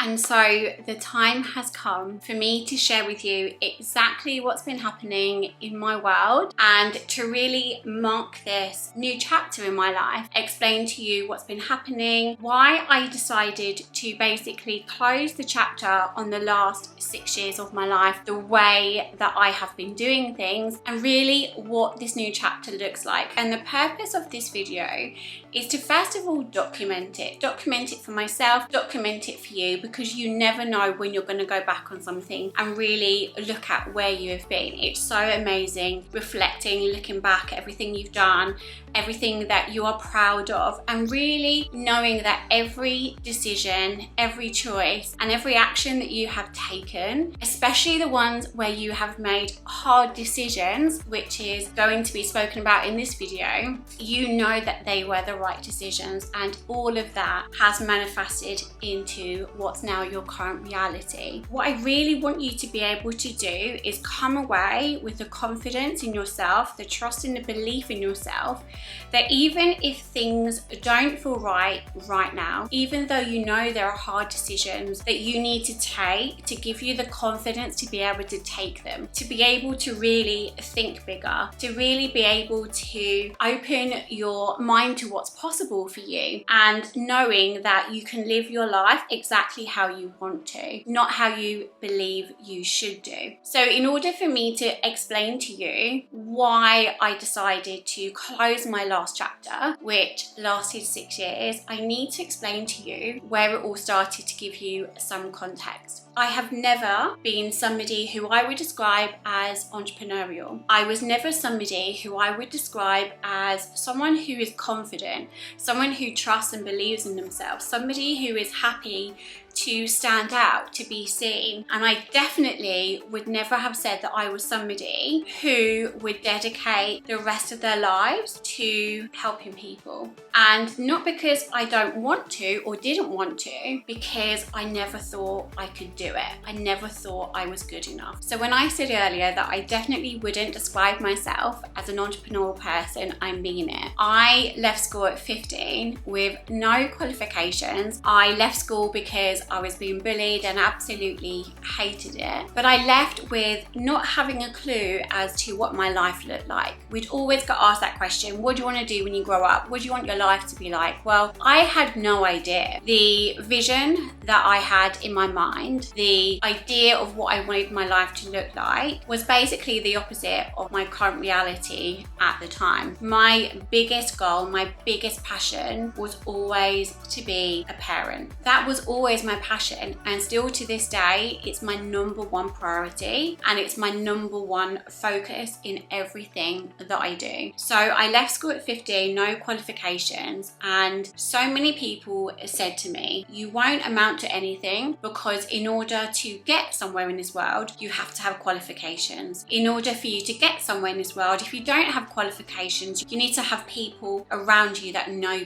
And so the time has come for me to share with you exactly what's been happening in my world and to really mark this new chapter in my life, explain to you what's been happening, why I decided to basically close the chapter on the last 6 years of my life, the way that I have been doing things, and really what this new chapter looks like. And the purpose of this video is to first of all document it for myself, document it for you, because you never know when you're going to go back on something and really look at where you have been. It's so amazing reflecting, looking back at everything you've done, everything that you are proud of, and really knowing that every decision, every choice, and every action that you have taken, especially the ones where you have made hard decisions, which is going to be spoken about in this video, you know that they were the right decisions, and all of that has manifested into what's now your current reality. What I really want you to be able to do is come away with the confidence in yourself, the trust and the belief in yourself, that even if things don't feel right now, even though you know there are hard decisions that you need to take to give you the confidence to be able to take them, to be able to really think bigger, to really be able to open your mind to what's possible for you, and knowing that you can live your life exactly how you want to, not how you believe you should do. So in order for me to explain to you why I decided to close my last chapter, which lasted 6 years, I need to explain to you where it all started, to give you some context. I have never been somebody who I would describe as entrepreneurial. I was never somebody who I would describe as someone who is confident, someone who trusts and believes in themselves, somebody who is happy to stand out, to be seen. And I definitely would never have said that I was somebody who would dedicate the rest of their lives to helping people. And not because I don't want to or didn't want to, because I never thought I could do it. I never thought I was good enough. So when I said earlier that I definitely wouldn't describe myself as an entrepreneurial person, I mean it. I left school at 15 with no qualifications. I left school because I was being bullied and absolutely hated it. But I left with not having a clue as to what my life looked like. We'd always get asked that question: what do you want to do when you grow up? What do you want your life to be like? Well, I had no idea. The vision that I had in my mind, the idea of what I wanted my life to look like, was basically the opposite of my current reality at the time. My biggest goal, my biggest passion was always to be a parent. That was always my passion, and still to this day it's my number one priority, and it's my number one focus in everything that I do. So I left school at 15, no qualifications, and so many people said to me, you won't amount to anything, because in order to get somewhere in this world you have to have qualifications. In order for you to get somewhere in this world, if you don't have qualifications, you need to have people around you that know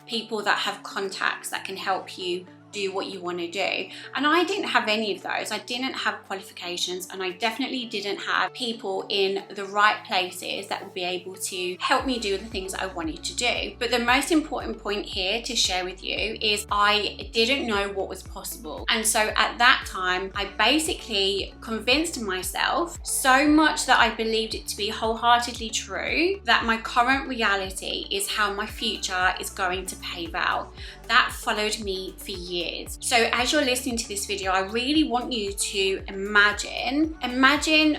people that have contacts that can help you do what you want to do. And I didn't have any of those. I didn't have qualifications, and I definitely didn't have people in the right places that would be able to help me do the things I wanted to do. But the most important point here to share with you is I didn't know what was possible. And so at that time, I basically convinced myself so much that I believed it to be wholeheartedly true, that my current reality is how my future is going to pave out. That followed me for years. So as you're listening to this video, I really want you to imagine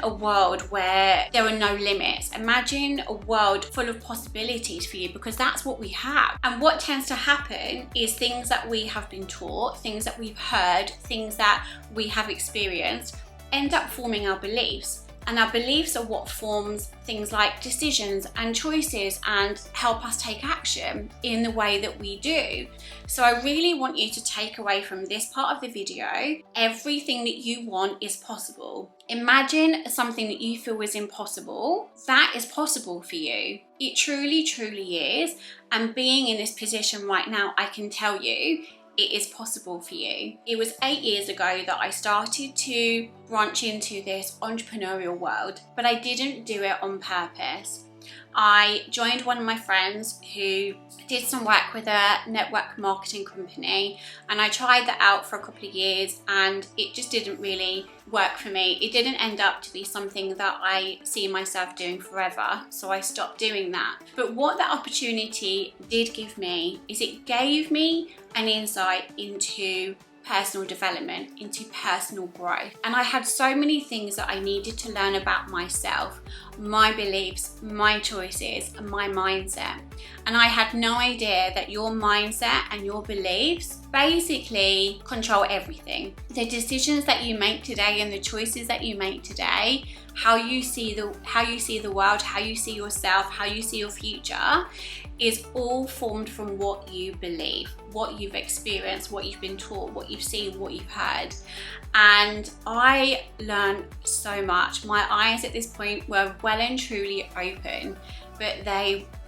a world where there are no limits. Imagine a world full of possibilities for you, because that's what we have. And what tends to happen is things that we have been taught, things that we've heard, things that we have experienced end up forming our beliefs. And our beliefs are what forms things like decisions and choices and help us take action in the way that we do. So I really want you to take away from this part of the video, everything that you want is possible. Imagine something that you feel is impossible. That is possible for you. It truly, truly is. And being in this position right now, I can tell you, it is possible for you. It was 8 years ago that I started to branch into this entrepreneurial world, but I didn't do it on purpose. I joined one of my friends who did some work with a network marketing company, and I tried that out for a couple of years and it just didn't really work for me. It didn't end up to be something that I see myself doing forever, so I stopped doing that. But what that opportunity did give me is it gave me an insight into personal development, into personal growth. And I had so many things that I needed to learn about myself, my beliefs, my choices, and my mindset. And I had no idea that your mindset and your beliefs basically control everything. The decisions that you make today and the choices that you make today, how you see the world, how you see yourself, how you see your future, is all formed from what you believe, what you've experienced, what you've been taught, what you've seen, what you've heard. And I learned so much. My eyes at this point were well and truly open, but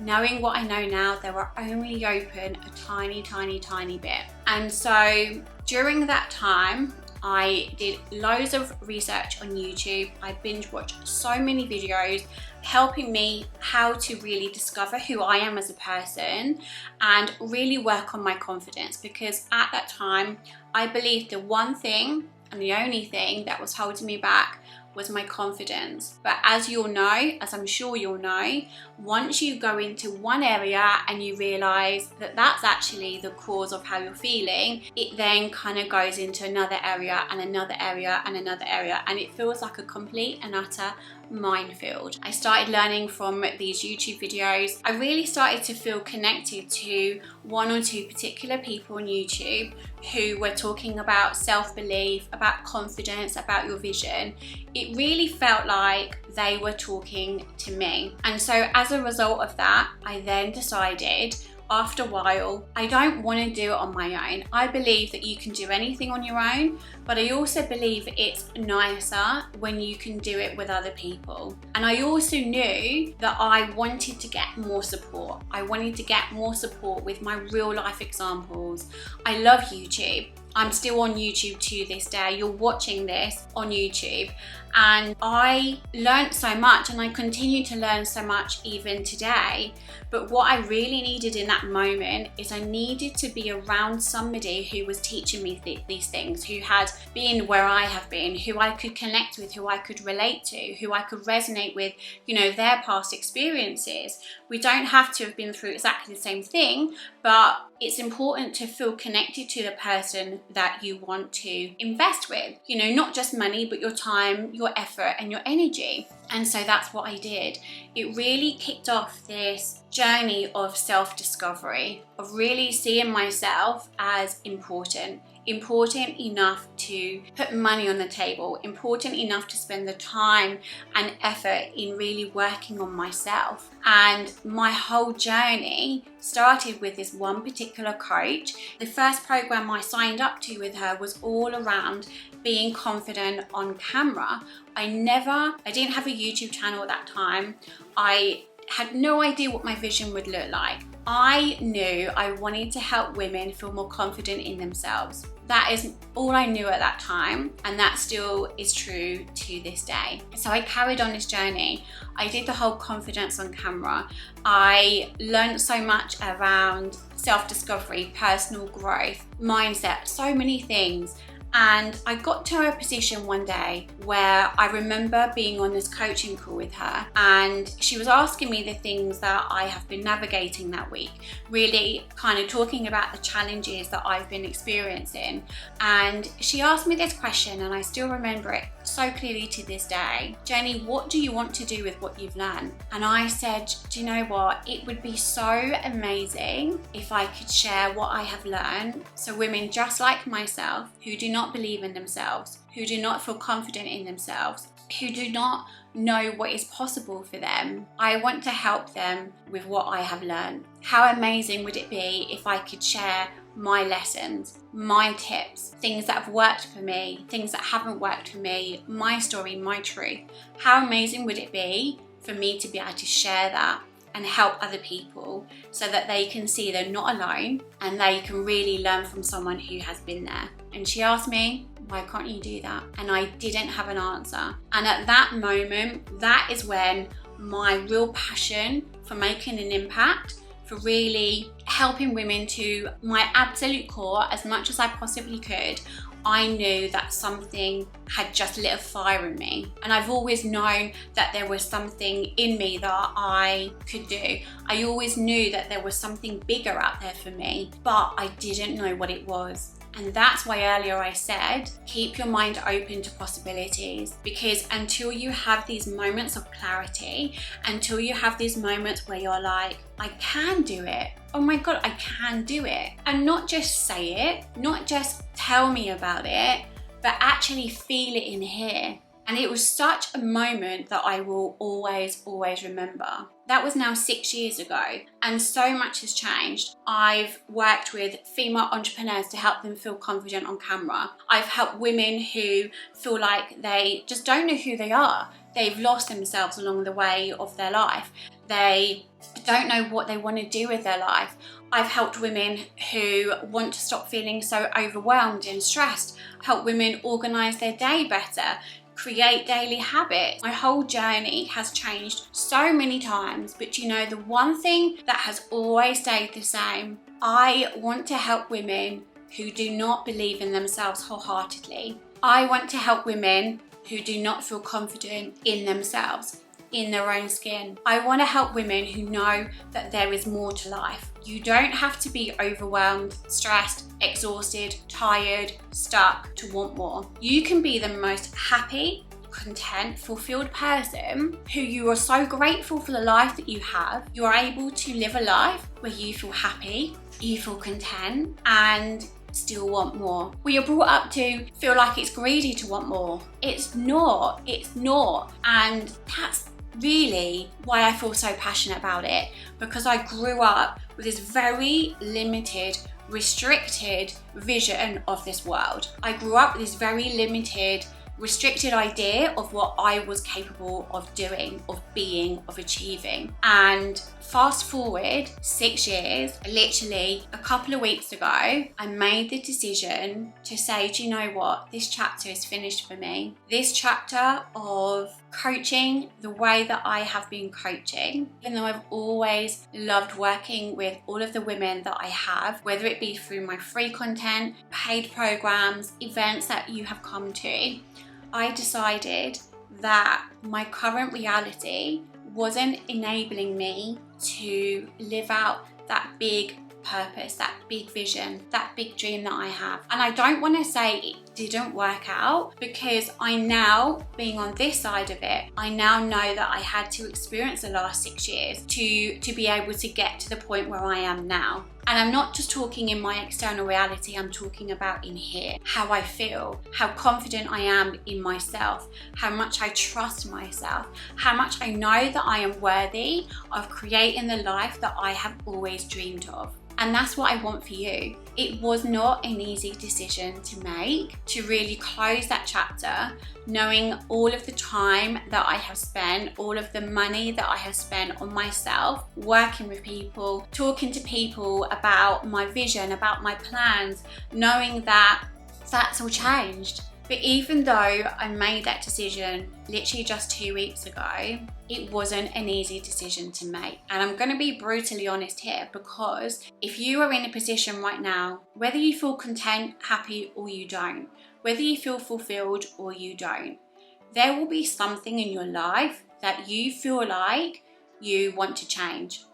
knowing what I know now, they were only open a tiny, tiny, tiny bit. And so during that time, I did loads of research on YouTube. I binge watched so many videos helping me how to really discover who I am as a person and really work on my confidence, because at that time I believed the one thing and the only thing that was holding me back was my confidence. But as you'll know, as I'm sure you'll know, once you go into one area and you realize that that's actually the cause of how you're feeling, it then kind of goes into another area and another area and another area, and it feels like a complete and utter minefield. I started learning from these YouTube videos. I really started to feel connected to one or two particular people on YouTube who were talking about self-belief, about confidence, about your vision. It really felt like they were talking to me. And so as a result of that, I then decided, after a while, I don't want to do it on my own. I believe that you can do anything on your own, but I also believe it's nicer when you can do it with other people. And I also knew that I wanted to get more support. I wanted to get more support with my real life examples. I love YouTube. I'm still on YouTube to this day. You're watching this on YouTube. And I learned so much, and I continue to learn so much even today. But what I really needed in that moment is I needed to be around somebody who was teaching me these things, who had been where I have been, who I could connect with, who I could relate to, who I could resonate with, their past experiences. We don't have to have been through exactly the same thing, but it's important to feel connected to the person that you want to invest with. Not just money, but your time, your effort, and your energy. And so that's what I did. It really kicked off this journey of self-discovery, of really seeing myself as important enough to put money on the table, important enough to spend the time and effort in really working on myself. And my whole journey started with this one particular coach. The first program I signed up to with her was all around being confident on camera. I didn't have a YouTube channel at that time. I had no idea what my vision would look like. I knew I wanted to help women feel more confident in themselves. That is all I knew at that time, and that still is true to this day. So I carried on this journey. I did the whole confidence on camera. I learned so much around self-discovery, personal growth, mindset, so many things. And I got to a position one day where I remember being on this coaching call with her, and she was asking me the things that I have been navigating that week, really kind of talking about the challenges that I've been experiencing. And she asked me this question, and I still remember it so clearly to this day. Jenny, what do you want to do with what you've learned? And I said, do you know what? It would be so amazing if I could share what I have learned, so women just like myself who do not believe in themselves, who do not feel confident in themselves, who do not know what is possible for them, I want to help them with what I have learned. How amazing would it be if I could share my lessons, my tips, things that have worked for me, things that haven't worked for me, my story, my truth. How amazing would it be for me to be able to share that and help other people so that they can see they're not alone and they can really learn from someone who has been there. And she asked me, why can't you do that? And I didn't have an answer. And at that moment, that is when my real passion for making an impact, for really helping women to my absolute core as much as I possibly could, I knew that something had just lit a fire in me. And I've always known that there was something in me that I could do. I always knew that there was something bigger out there for me, but I didn't know what it was. And that's why earlier I said, keep your mind open to possibilities, because until you have these moments of clarity, until you have these moments where you're like, I can do it. Oh my God, I can do it. And not just say it, not just tell me about it, but actually feel it in here. And it was such a moment that I will always remember. That was now 6 years ago, and so much has changed. I've worked with female entrepreneurs to help them feel confident on camera. I've helped women who feel like they just don't know who they are. They've lost themselves along the way of their life. They don't know what they want to do with their life. I've helped women who want to stop feeling so overwhelmed and stressed, help women organise their day better, create daily habits. My whole journey has changed so many times, but you know, the one thing that has always stayed the same, I want to help women who do not believe in themselves wholeheartedly. I want to help women who do not feel confident in themselves, in their own skin. I want to help women who know that there is more to life. You don't have to be overwhelmed, stressed, exhausted, tired, stuck to want more. You can be the most happy, content, fulfilled person who you are so grateful for the life that you have. You are able to live a life where you feel happy, you feel content, and still want more. We are brought up to feel like it's greedy to want more. It's not. And that's really why I feel so passionate about it, because I grew up with this very limited, restricted vision of this world. I grew up with this very limited, restricted idea of what I was capable of doing, of being, of achieving. And fast forward 6 years, literally a couple of weeks ago, I made the decision to say, do you know what? This chapter is finished for me. This chapter of coaching the way that I have been coaching, even though I've always loved working with all of the women that I have, whether it be through my free content, paid programs, events that you have come to, I decided that my current reality wasn't enabling me to live out that big purpose, that big vision, that big dream that I have. And I don't want to say it didn't work out, because I now, being on this side of it, I now know that I had to experience the last 6 years to be able to get to the point where I am now. And I'm not just talking in my external reality, I'm talking about in here, how I feel, how confident I am in myself, how much I trust myself, how much I know that I am worthy of creating the life that I have always dreamed of. And that's what I want for you. It was not an easy decision to make, to really close that chapter, knowing all of the time that I have spent, all of the money that I have spent on myself, working with people, talking to people about my vision, about my plans, knowing that that's all changed. But even though I made that decision literally just 2 weeks ago, it wasn't an easy decision to make. And I'm going to be brutally honest here, because if you are in a position right now, whether you feel content, happy, or you don't, whether you feel fulfilled or you don't, there will be something in your life that you feel like you want to change.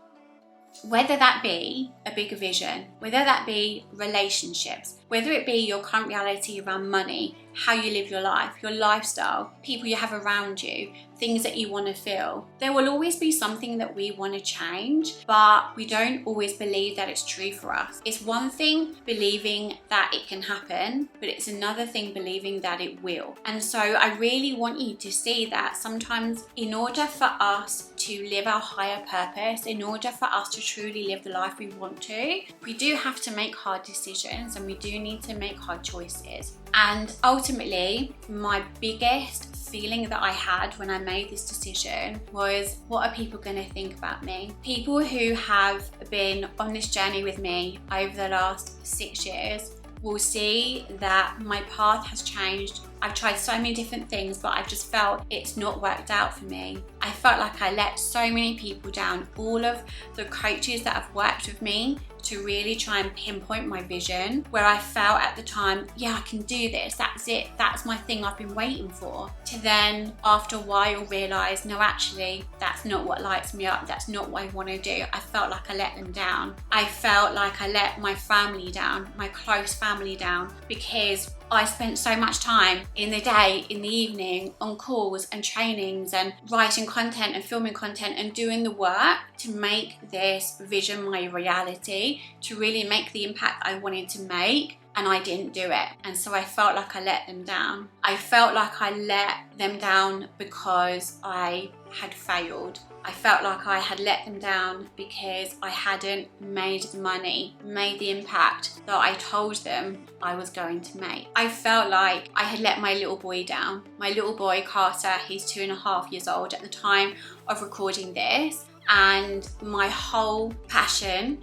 Whether that be a bigger vision, whether that be relationships, whether it be your current reality around money, how you live your life, your lifestyle, people you have around you, things that you want to feel. There will always be something that we want to change, but we don't always believe that it's true for us. It's one thing believing that it can happen, but it's another thing believing that it will. And so I really want you to see that sometimes in order for us to live our higher purpose, in order for us to truly live the life we want to, we do have to make hard decisions, and we do need to make hard choices. And ultimately, my biggest feeling that I had when I made this decision was, what are people going to think about me? People who have been on this journey with me over the last 6 years, will see that my path has changed. I've tried so many different things, but I've just felt it's not worked out for me. I felt like I let so many people down. All of the coaches that have worked with me to really try and pinpoint my vision, where I felt at the time, yeah, I can do this, that's it, that's my thing I've been waiting for, to then after a while realise, no, actually, that's not what lights me up, that's not what I want to do. I felt like I let them down. I felt like I let my family down, my close family down, because I spent so much time in the day, in the evening, on calls and trainings and writing content and filming content and doing the work to make this vision my reality, to really make the impact I wanted to make, and I didn't do it. And so I felt like I let them down. I felt like I let them down because I had failed. I felt like I had let them down because I hadn't made the money, made the impact that I told them I was going to make. I felt like I had let my little boy down. My little boy, Carter, he's 2.5 years old at the time of recording this. And my whole passion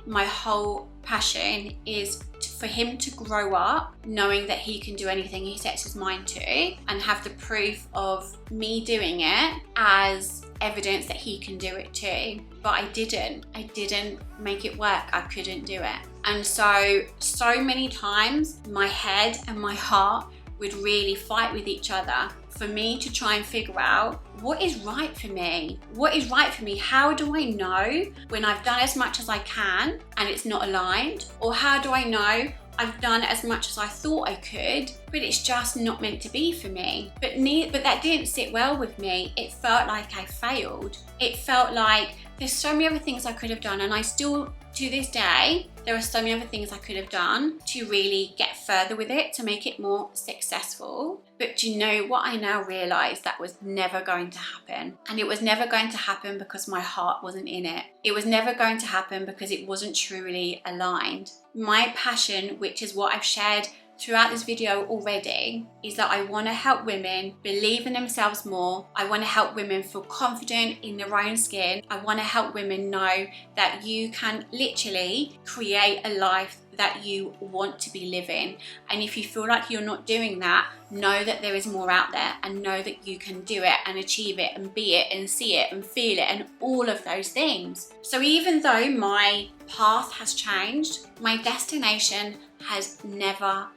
is for him to grow up knowing that he can do anything he sets his mind to, and have the proof of me doing it as evidence that he can do it too. But I didn't make it work. I couldn't do it. And so many times my head and my heart would really fight with each other for me to try and figure out what is right for me. What is right for me? How do I know when I've done as much as I can and it's not aligned? Or how do I know I've done as much as I thought I could, but it's just not meant to be for me? But that didn't sit well with me. It felt like I failed. It felt like there's so many other things I could have done, and I still, to this day, there are so many other things I could have done to really get further with it, to make it more successful. But do you know what? I now realise that was never going to happen. And it was never going to happen because my heart wasn't in it. It was never going to happen because it wasn't truly aligned. My passion, which is what I've shared throughout this video already, is that I want to help women believe in themselves more. I want to help women feel confident in their own skin. I want to help women know that you can literally create a life that you want to be living. And if you feel like you're not doing that, know that there is more out there, and know that you can do it and achieve it and be it and see it and feel it and all of those things. So even though my path has changed, my destination has never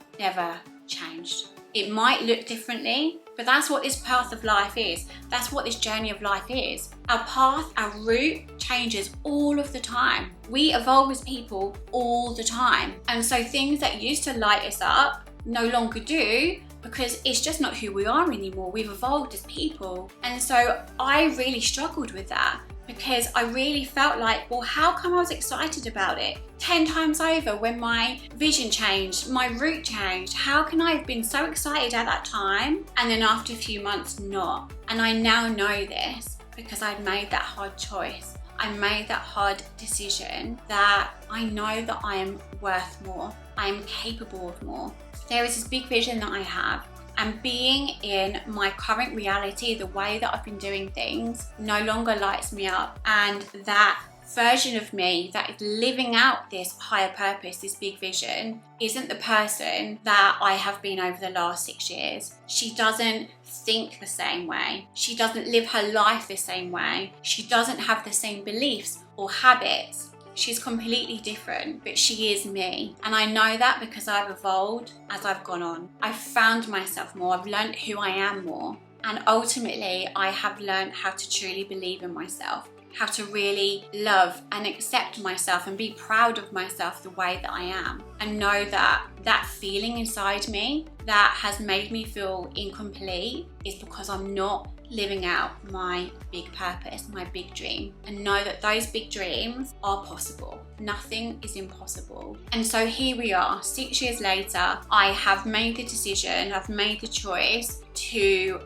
changed. It might look differently, but that's what this path of life is. That's what this journey of life is. Our path, our route changes all of the time. We evolve as people all the time. And so things that used to light us up no longer do, because it's just not who we are anymore. We've evolved as people. And so I really struggled with that, because I really felt like, well, how come I was excited about it 10 times over when my vision changed, my route changed? How can I have been so excited at that time and then after a few months not? And I now know this because I'd made that hard choice. I made that hard decision that I know that I am worth more. I am capable of more. There is this big vision that I have. And being in my current reality, the way that I've been doing things, no longer lights me up. And that version of me that is living out this higher purpose, this big vision, isn't the person that I have been over the last 6 years. She doesn't think the same way. She doesn't live her life the same way. She doesn't have the same beliefs or habits. She's completely different, but she is me. And I know that because I've evolved as I've gone on. I've found myself more. I've learned who I am more. And ultimately, I have learned how to truly believe in myself, how to really love and accept myself and be proud of myself the way that I am. And know that that feeling inside me that has made me feel incomplete is because I'm not living out my big purpose, my big dream. And know that those big dreams are possible. Nothing is impossible. And so here we are, 6 years later. I have made the decision, I've made the choice to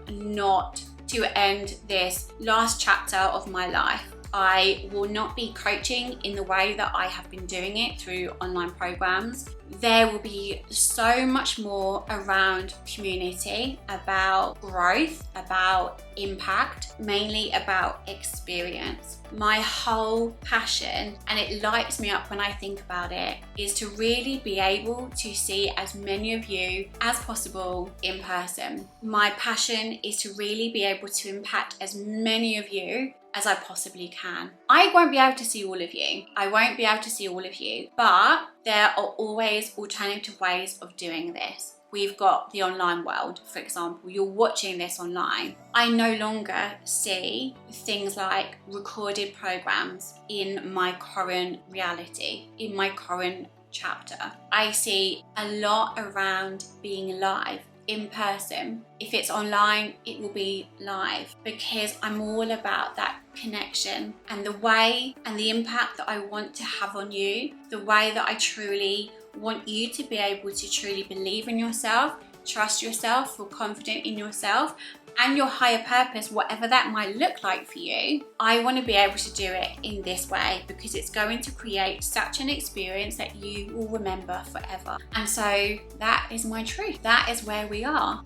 end this last chapter of my life. I will not be coaching in the way that I have been doing it through online programs. there will be so much more around community, about growth, about impact, mainly about experience. My whole passion, and it lights me up when I think about it, is to really be able to see as many of you as possible in person. My passion is to really be able to impact as many of you as I possibly can. I won't be able to see all of you. But there are always alternative ways of doing this. We've got the online world, for example. You're watching this online. I no longer see things like recorded programs in my current reality, in my current chapter. I see a lot around being live, in person. If it's online, it will be live, because I'm all about that connection and the way and the impact that I want to have on you, the way that I truly want you to be able to truly believe in yourself, trust yourself, feel confident in yourself and your higher purpose, whatever that might look like for you. I want to be able to do it in this way, because it's going to create such an experience that you will remember forever. And so that is my truth. That is where we are.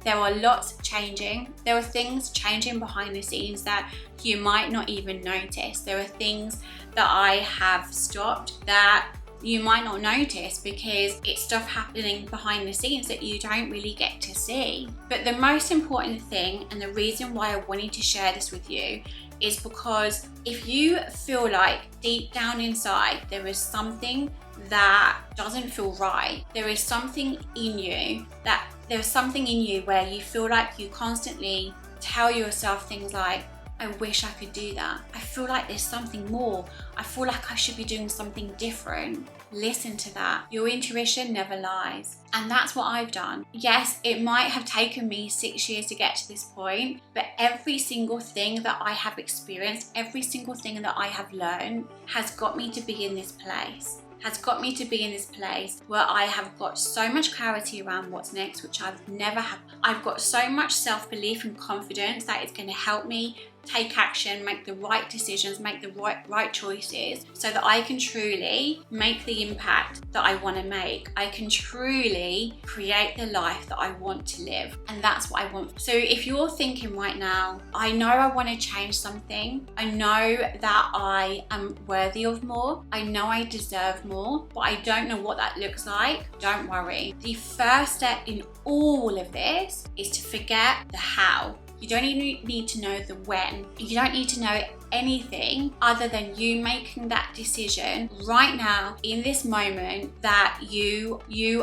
There are lots changing. There are things changing behind the scenes that you might not even notice. There are things that I have stopped that you might not notice, because it's stuff happening behind the scenes that you don't really get to see. But the most important thing, and the reason why I wanted to share this with you, is because if you feel like deep down inside there is something that doesn't feel right, there is something in you where you feel like you constantly tell yourself things like, I wish I could do that. I feel like there's something more. I feel like I should be doing something different. Listen to that. Your intuition never lies. And that's what I've done. Yes, it might have taken me 6 years to get to this point, but every single thing that I have experienced, every single thing that I have learned has got me to be in this place. Where I have got so much clarity around what's next, which I've never had. I've got so much self-belief and confidence that it's going to help me take action, make the right decisions, make the right choices, so that I can truly make the impact that I want to make. I can truly create the life that I want to live, and that's what I want. So if you're thinking right now, I know I want to change something, I know that I am worthy of more, I know I deserve more, but I don't know what that looks like, don't worry. The first step in all of this is to forget the how. You don't even need to know the when. You don't need to know anything other than you making that decision right now in this moment that you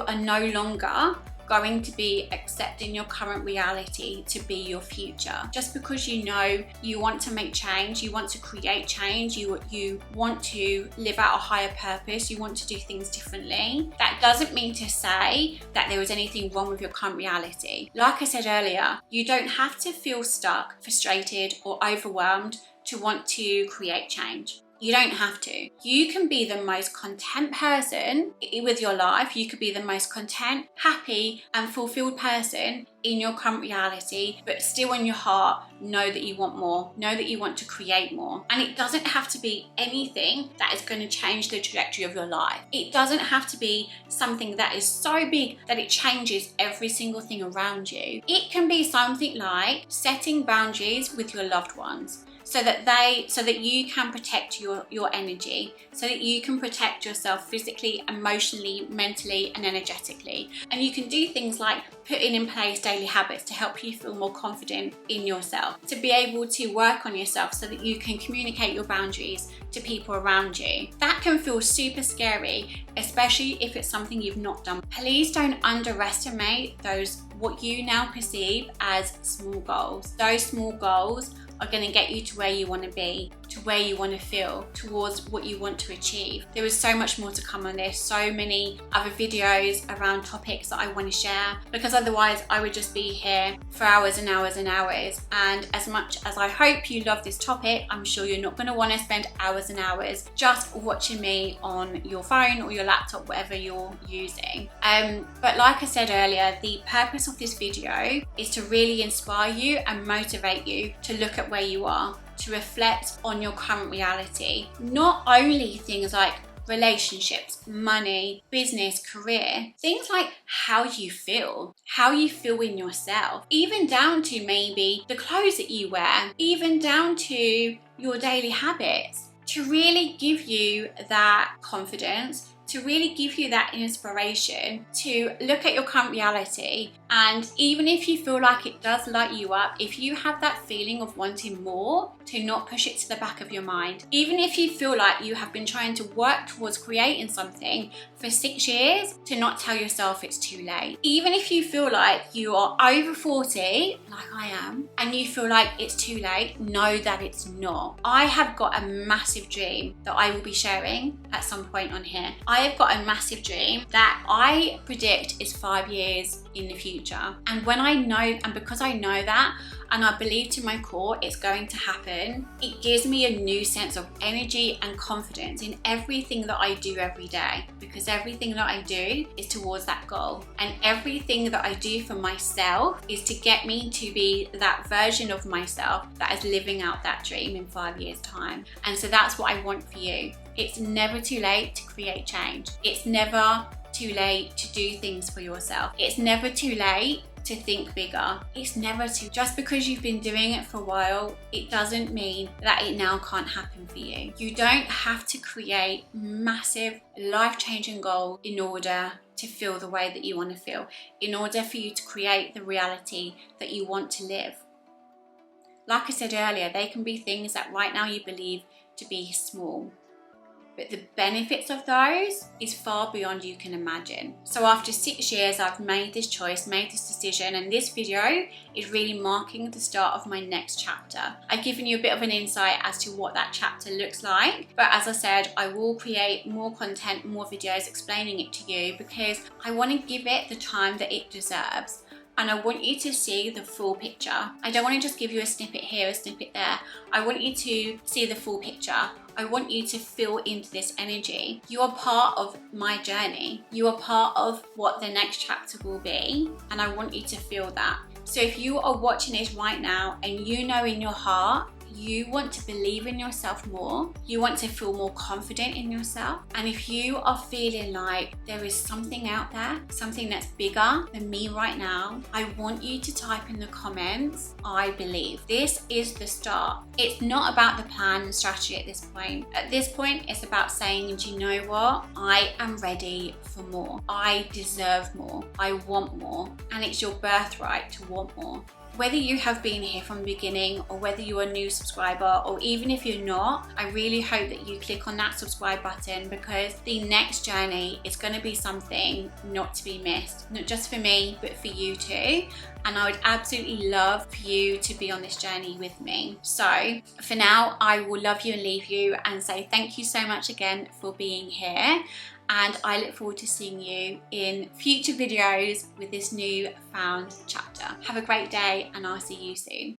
are no longer going to be accepting your current reality to be your future. Just because you know you want to make change, you want to create change, you want to live out a higher purpose, you want to do things differently, that doesn't mean to say that there is anything wrong with your current reality. Like I said earlier, you don't have to feel stuck, frustrated, or overwhelmed to want to create change. You don't have to. You can be the most content person with your life. You could be the most content, happy, and fulfilled person in your current reality, but still in your heart know that you want more, know that you want to create more. And it doesn't have to be anything that is going to change the trajectory of your life. It doesn't have to be something that is so big that it changes every single thing around you. It can be something like setting boundaries with your loved ones, so that you can protect your energy, so that you can protect yourself physically, emotionally, mentally, and energetically. And you can do things like putting in place daily habits to help you feel more confident in yourself, to be able to work on yourself so that you can communicate your boundaries to people around you. That can feel super scary, especially if it's something you've not done. Please don't underestimate what you now perceive as small goals. Those small goals are going to get you to where you want to be, to where you want to feel, towards what you want to achieve. There is so much more to come on this, so many other videos around topics that I want to share, because otherwise I would just be here for hours and hours and hours. And as much as I hope you love this topic, I'm sure you're not going to want to spend hours and hours just watching me on your phone or your laptop, whatever you're using. But like I said earlier, the purpose of this video is to really inspire you and motivate you to look at where you are, to reflect on your current reality. Not only things like relationships, money, business, career, things like how you feel in yourself, even down to maybe the clothes that you wear, even down to your daily habits, to really give you that confidence, to really give you that inspiration to look at your current reality. And even if you feel like it does light you up, if you have that feeling of wanting more, to not push it to the back of your mind. Even if you feel like you have been trying to work towards creating something for 6 years, to not tell yourself it's too late. Even if you feel like you are over 40, like I am, and you feel like it's too late, know that it's not. I have got a massive dream that I will be sharing at some point on here. I have got a massive dream that I predict is 5 years in the future. And when I know, and because I know that, and I believe to my core it's going to happen, it gives me a new sense of energy and confidence in everything that I do every day, because everything that I do is towards that goal, and everything that I do for myself is to get me to be that version of myself that is living out that dream in 5 years' time. And so that's what I want for you. It's never too late to create change. It's never too late to do things for yourself. It's never too late to think bigger. It's never too. Just because you've been doing it for a while, it doesn't mean that it now can't happen for you. You don't have to create massive life-changing goals in order to feel the way that you want to feel, in order for you to create the reality that you want to live. Like I said earlier, they can be things that right now you believe to be small, but the benefits of those is far beyond you can imagine. So after 6 years, I've made this choice, made this decision, and this video is really marking the start of my next chapter. I've given you a bit of an insight as to what that chapter looks like, but as I said, I will create more content, more videos explaining it to you, because I want to give it the time that it deserves. And I want you to see the full picture. I don't want to just give you a snippet here, a snippet there. I want you to see the full picture. I want you to feel into this energy. You are part of my journey. You are part of what the next chapter will be, and I want you to feel that. So if you are watching this right now and you know in your heart you want to believe in yourself more, you want to feel more confident in yourself, and if you are feeling like there is something out there, something that's bigger than me right now, I want you to type in the comments, I believe. This is the start. It's not about the plan and strategy at this point. At this point, it's about saying, do you know what? I am ready for more. I deserve more. I want more. And it's your birthright to want more. Whether you have been here from the beginning, or whether you're a new subscriber, or even if you're not, I really hope that you click on that subscribe button, because the next journey is going to be something not to be missed. Not just for me, but for you too. And I would absolutely love for you to be on this journey with me. So for now, I will love you and leave you and say thank you so much again for being here. And I look forward to seeing you in future videos with this new found chapter. Have a great day, and I'll see you soon.